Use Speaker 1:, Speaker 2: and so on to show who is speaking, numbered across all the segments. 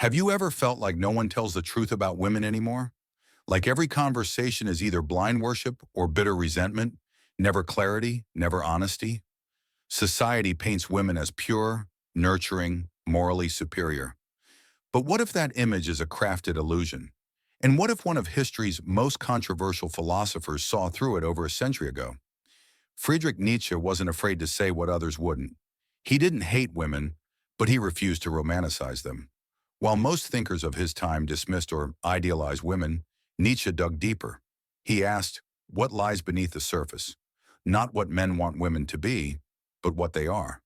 Speaker 1: Have you ever felt like no one tells the truth about women anymore? Like every conversation is either blind worship or bitter resentment, never clarity, never honesty? Society paints women as pure, nurturing, morally superior. But what if that image is a crafted illusion? And what if one of history's most controversial philosophers saw through it over a century ago? Friedrich Nietzsche wasn't afraid to say what others wouldn't. He didn't hate women, but he refused to romanticize them. While most thinkers of his time dismissed or idealized women, Nietzsche dug deeper. He asked, what lies beneath the surface? Not what men want women to be, but what they are.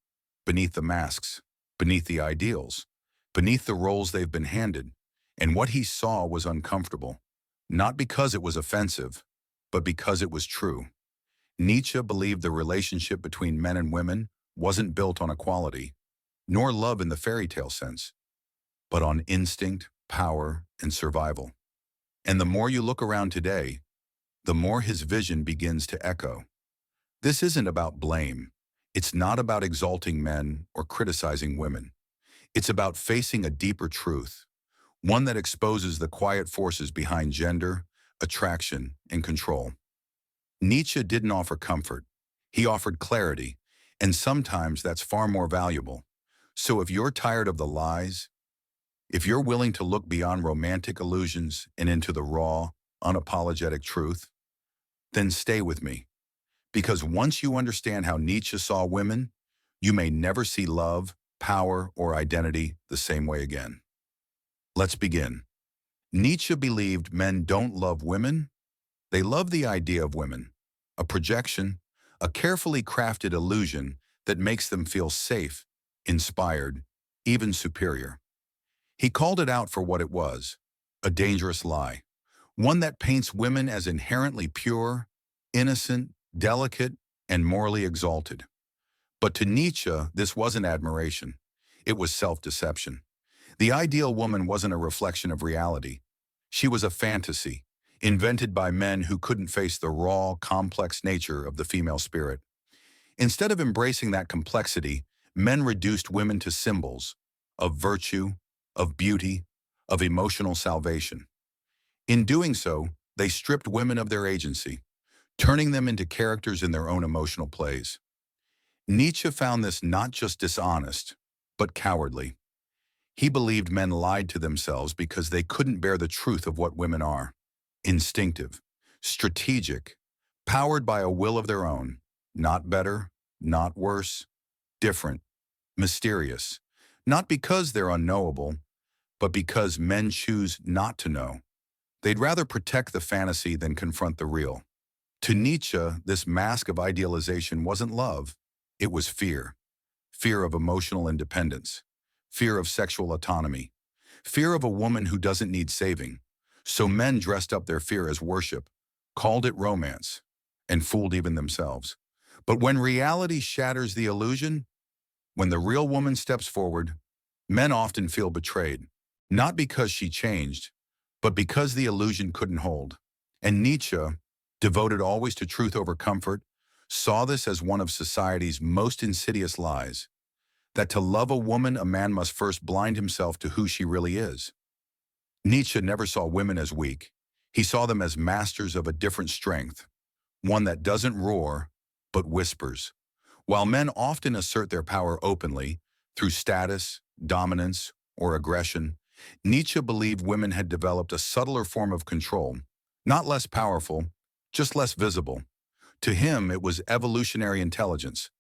Speaker 1: Beneath the masks, beneath the ideals, beneath the roles they've been handed. And what he saw was uncomfortable, not because it was offensive, but because it was true. Nietzsche believed the relationship between men and women wasn't built on equality, nor love in the fairy tale sense, but on instinct, power, and survival. And the more you look around today, the more his vision begins to echo. This isn't about blame. It's not about exalting men or criticizing women. It's about facing a deeper truth, one that exposes the quiet forces behind gender, attraction, and control. Nietzsche didn't offer comfort. He offered clarity, and sometimes that's far more valuable. So if you're tired of the lies, if you're willing to look beyond romantic illusions and into the raw, unapologetic truth, then stay with me. Because once you understand how Nietzsche saw women, you may never see love, power, or identity the same way again. Let's begin. Nietzsche believed men don't love women, they love the idea of women, a projection, a carefully crafted illusion that makes them feel safe, inspired, even superior. He called it out for what it was, a dangerous lie, one that paints women as inherently pure, innocent, delicate, and morally exalted. But to Nietzsche, this wasn't admiration. It was self-deception. The ideal woman wasn't a reflection of reality. She was a fantasy, invented by men who couldn't face the raw, complex nature of the female spirit. Instead of embracing that complexity, men reduced women to symbols of virtue, of beauty, of emotional salvation. In doing so, they stripped women of their agency, turning them into characters in their own emotional plays. Nietzsche found this not just dishonest, but cowardly. He believed men lied to themselves because they couldn't bear the truth of what women are: instinctive, strategic, powered by a will of their own, not better, not worse, different, mysterious, not because they're unknowable, but because men choose not to know. They'd rather protect the fantasy than confront the real. To Nietzsche, this mask of idealization wasn't love, it was fear. Fear of emotional independence, fear of sexual autonomy, fear of a woman who doesn't need saving. So men dressed up their fear as worship, called it romance, and fooled even themselves. But when reality shatters the illusion, when the real woman steps forward, men often feel betrayed, not because she changed, but because the illusion couldn't hold. And Nietzsche, devoted always to truth over comfort, saw this as one of society's most insidious lies, that to love a woman, a man must first blind himself to who she really is. Nietzsche never saw women as weak. He saw them as masters of a different strength, one that doesn't roar, but whispers. While men often assert their power openly, through status, dominance, or aggression, Nietzsche believed women had developed a subtler form of control, not less powerful, just less visible. To him, it was evolutionary intelligence.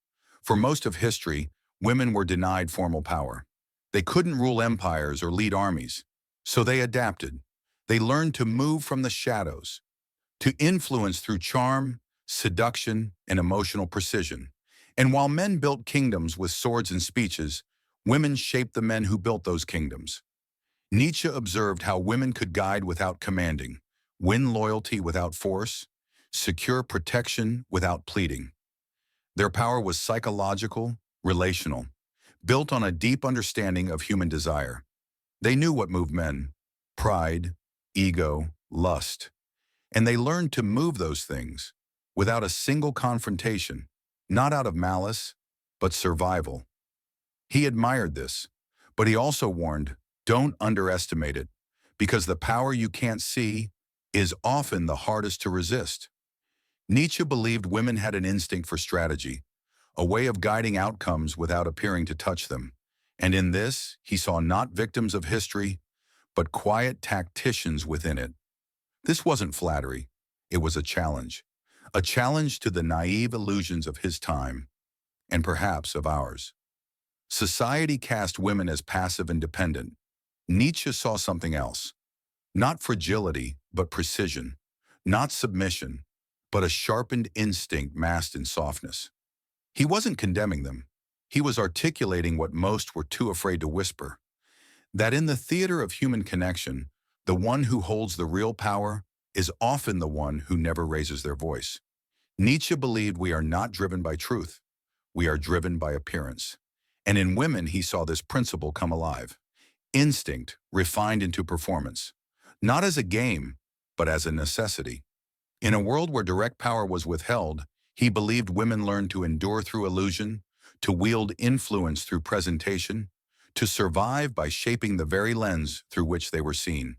Speaker 1: For most of history, women were denied formal power. They couldn't rule empires or lead armies, so they adapted. They learned to move from the shadows, to influence through charm, seduction, and emotional precision. And while men built kingdoms with swords and speeches, women shaped the men who built those kingdoms. Nietzsche observed how women could guide without commanding, win loyalty without force, secure protection without pleading. Their power was psychological, relational, built on a deep understanding of human desire. They knew what moved men: pride, ego, lust. And they learned to move those things without a single confrontation, not out of malice, but survival. He admired this, but he also warned, Don't underestimate it, because the power you can't see is often the hardest to resist. Nietzsche believed women had an instinct for strategy, a way of guiding outcomes without appearing to touch them. And in this, he saw not victims of history, but quiet tacticians within it. This wasn't flattery. It was a challenge to the naive illusions of his time, and perhaps of ours. Society cast women as passive and dependent. Nietzsche saw something else. Not fragility, but precision. Not submission, but a sharpened instinct masked in softness. He wasn't condemning them. He was articulating what most were too afraid to whisper. That in the theater of human connection, the one who holds the real power is often the one who never raises their voice. Nietzsche believed we are not driven by truth. We are driven by appearance. And in women, he saw this principle come alive. Instinct refined into performance. Not as a game, but as a necessity. In a world where direct power was withheld, he believed women learned to endure through illusion, to wield influence through presentation, to survive by shaping the very lens through which they were seen.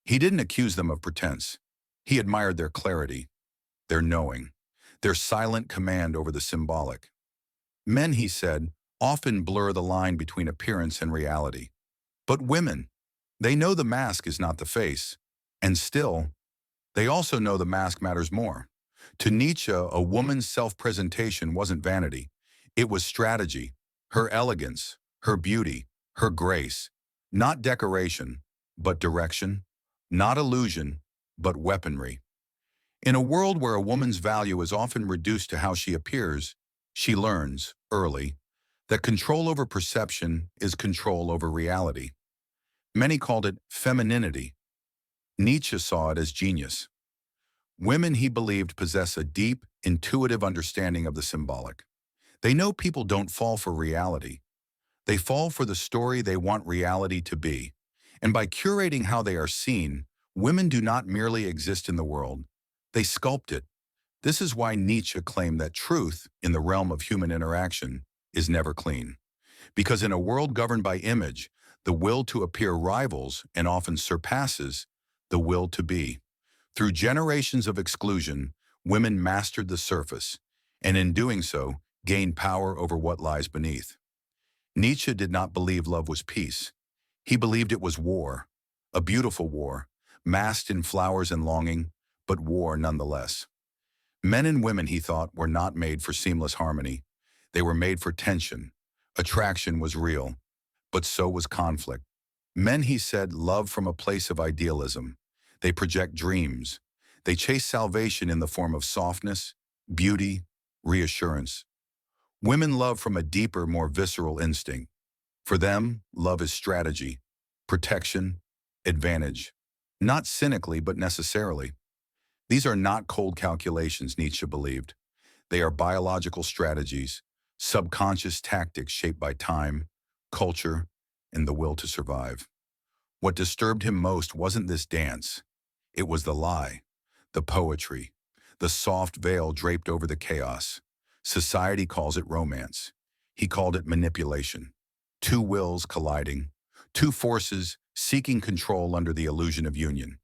Speaker 1: He didn't accuse them of pretense. He admired their clarity, their knowing, their silent command over the symbolic. Men, he said, often blur the line between appearance and reality. But women, they know the mask is not the face, and still, they also know the mask matters more. To Nietzsche, a woman's self-presentation wasn't vanity. It was strategy, her elegance, her beauty, her grace. Not decoration, but direction. Not illusion, but weaponry. In a world where a woman's value is often reduced to how she appears, she learns, early, that control over perception is control over reality. Many called it femininity. Nietzsche saw it as genius. Women, he believed, possess a deep, intuitive understanding of the symbolic. They know people don't fall for reality. They fall for the story they want reality to be. And by curating how they are seen, women do not merely exist in the world. They sculpt it. This is why Nietzsche claimed that truth, in the realm of human interaction, is never clean. Because in a world governed by image, the will to appear rivals and often surpasses the will to be. Through generations of exclusion, women mastered the surface, and in doing so, gained power over what lies beneath. Nietzsche did not believe love was peace. He believed it was war, a beautiful war, masked in flowers and longing, but war nonetheless. Men and women, he thought, were not made for seamless harmony. They were made for tension. Attraction was real, but so was conflict. Men, he said, love from a place of idealism. They project dreams. They chase salvation in the form of softness, beauty, reassurance. Women love from a deeper, more visceral instinct. For them, love is strategy, protection, advantage. Not cynically, but necessarily. These are not cold calculations, Nietzsche believed. They are biological strategies, subconscious tactics shaped by time, culture, and the will to survive. What disturbed him most wasn't this dance. It was the lie, the poetry, the soft veil draped over the chaos. Society calls it romance. He called it manipulation. Two wills colliding, two forces seeking control under the illusion of union.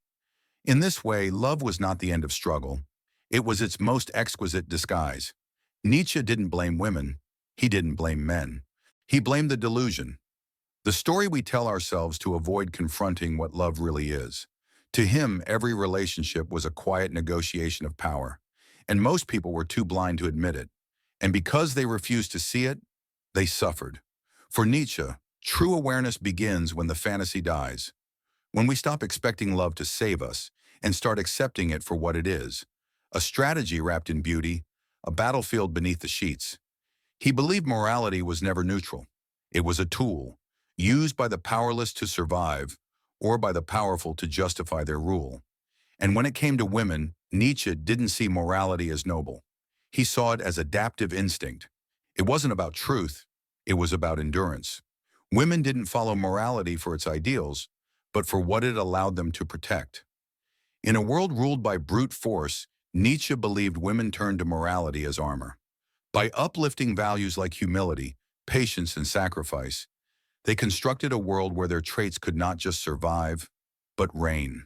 Speaker 1: In this way, love was not the end of struggle. It was its most exquisite disguise. Nietzsche didn't blame women. He didn't blame men. He blamed the delusion, the story we tell ourselves to avoid confronting what love really is. To him, every relationship was a quiet negotiation of power, and most people were too blind to admit it. And because they refused to see it, they suffered. For Nietzsche, true awareness begins when the fantasy dies, when we stop expecting love to save us and start accepting it for what it is, a strategy wrapped in beauty, a battlefield beneath the sheets. He believed morality was never neutral. It was a tool, used by the powerless to survive, or by the powerful to justify their rule. And when it came to women, Nietzsche didn't see morality as noble. He saw it as adaptive instinct. It wasn't about truth, it was about endurance. Women didn't follow morality for its ideals, but for what it allowed them to protect. In a world ruled by brute force, Nietzsche believed women turned to morality as armor. By uplifting values like humility, patience, and sacrifice, They constructed a world where their traits could not just survive, but reign.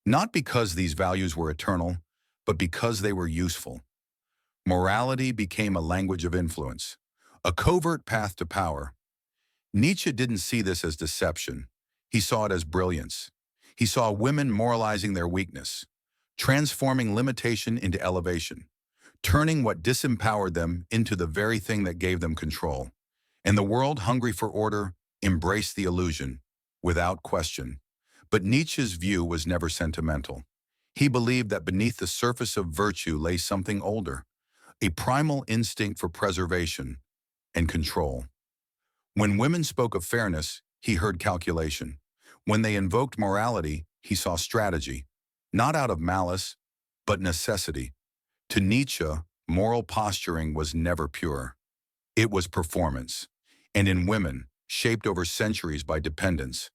Speaker 1: Not because these values were eternal, but because they were useful. Morality became a language of influence, a covert path to power. Nietzsche didn't see this as deception. He saw it as brilliance. He saw women moralizing their weakness, transforming limitation into elevation, turning what disempowered them into the very thing that gave them control. And the world, hungry for order, embraced the illusion, without question. But Nietzsche's view was never sentimental. He believed that beneath the surface of virtue lay something older, a primal instinct for preservation and control. When women spoke of fairness, he heard calculation. When they invoked morality, he saw strategy, not out of malice, but necessity. To Nietzsche, moral posturing was never pure. It was performance. And in women, shaped over centuries by dependence,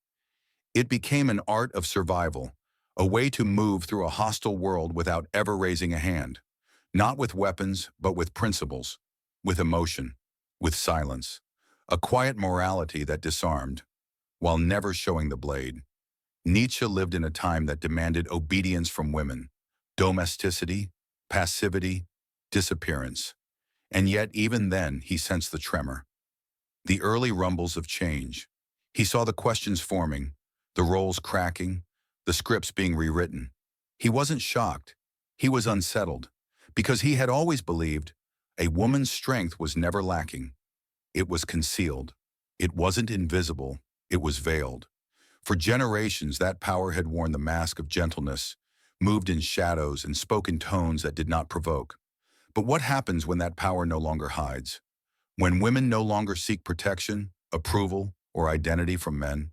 Speaker 1: it became an art of survival, a way to move through a hostile world without ever raising a hand. Not with weapons, but with principles, with emotion, with silence. A quiet morality that disarmed, while never showing the blade. Nietzsche lived in a time that demanded obedience from women, domesticity, passivity, disappearance. And yet, even then, he sensed the tremor, the early rumbles of change. He saw the questions forming, the roles cracking, the scripts being rewritten. He wasn't shocked. He was unsettled, because he had always believed a woman's strength was never lacking. It was concealed. It wasn't invisible. It was veiled. For generations, that power had worn the mask of gentleness, moved in shadows, and spoke in tones that did not provoke. But what happens when that power no longer hides? When women no longer seek protection, approval, or identity from men?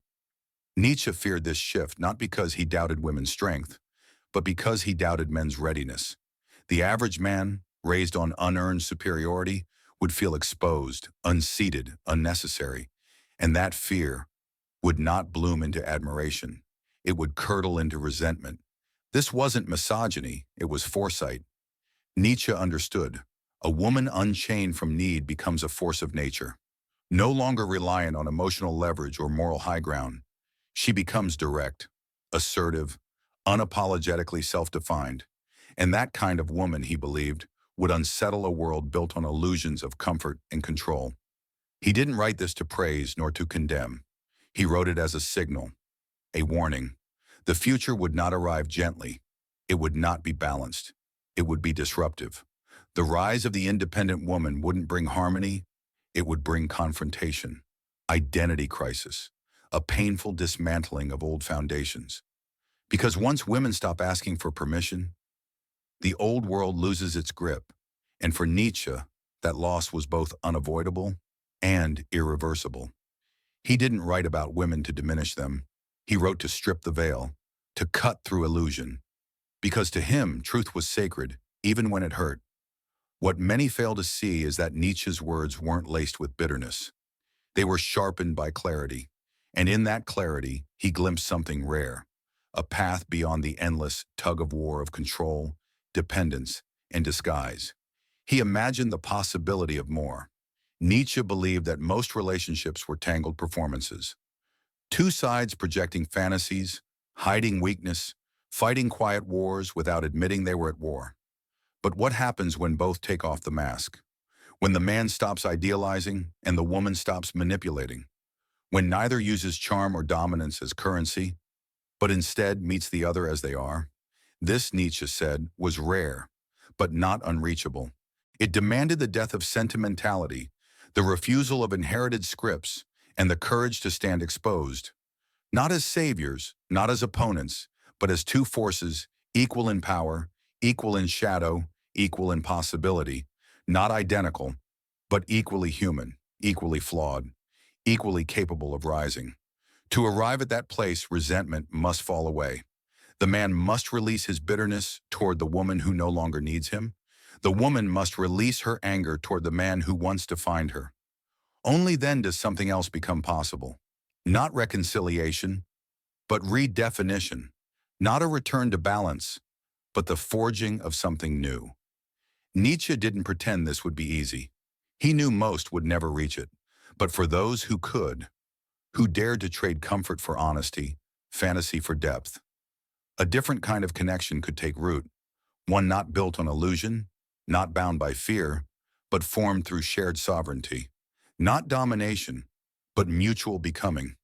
Speaker 1: Nietzsche feared this shift not because he doubted women's strength, but because he doubted men's readiness. The average man, raised on unearned superiority, would feel exposed, unseated, unnecessary, and that fear would not bloom into admiration. It would curdle into resentment. This wasn't misogyny, it was foresight. Nietzsche understood. A woman unchained from need becomes a force of nature. No longer reliant on emotional leverage or moral high ground, she becomes direct, assertive, unapologetically self-defined. And that kind of woman, he believed, would unsettle a world built on illusions of comfort and control. He didn't write this to praise nor to condemn. He wrote it as a signal, a warning. The future would not arrive gently. It would not be balanced. It would be disruptive. The rise of the independent woman wouldn't bring harmony. It would bring confrontation, identity crisis, a painful dismantling of old foundations. Because once women stop asking for permission, the old world loses its grip. And for Nietzsche, that loss was both unavoidable and irreversible. He didn't write about women to diminish them. He wrote to strip the veil, to cut through illusion. Because to him, truth was sacred, even when it hurt. What many fail to see is that Nietzsche's words weren't laced with bitterness. They were sharpened by clarity. And in that clarity, he glimpsed something rare, a path beyond the endless tug-of-war of control, dependence, and disguise. He imagined the possibility of more. Nietzsche believed that most relationships were tangled performances. Two sides projecting fantasies, hiding weakness, fighting quiet wars without admitting they were at war. But what happens when both take off the mask? When the man stops idealizing and the woman stops manipulating? When neither uses charm or dominance as currency, but instead meets the other as they are? This, Nietzsche said, was rare, but not unreachable. It demanded the death of sentimentality, the refusal of inherited scripts, and the courage to stand exposed. Not as saviors, not as opponents, but as two forces, equal in power, equal in shadow, equal in possibility, not identical, but equally human, equally flawed, equally capable of rising. To arrive at that place, resentment must fall away. The man must release his bitterness toward the woman who no longer needs him. The woman must release her anger toward the man who wants to find her. Only then does something else become possible. Not reconciliation, but redefinition. Not a return to balance, but the forging of something new. Nietzsche didn't pretend this would be easy. He knew most would never reach it. But for those who could, who dared to trade comfort for honesty, fantasy for depth. A different kind of connection could take root, one not built on illusion, not bound by fear, but formed through shared sovereignty. Not domination, but mutual becoming.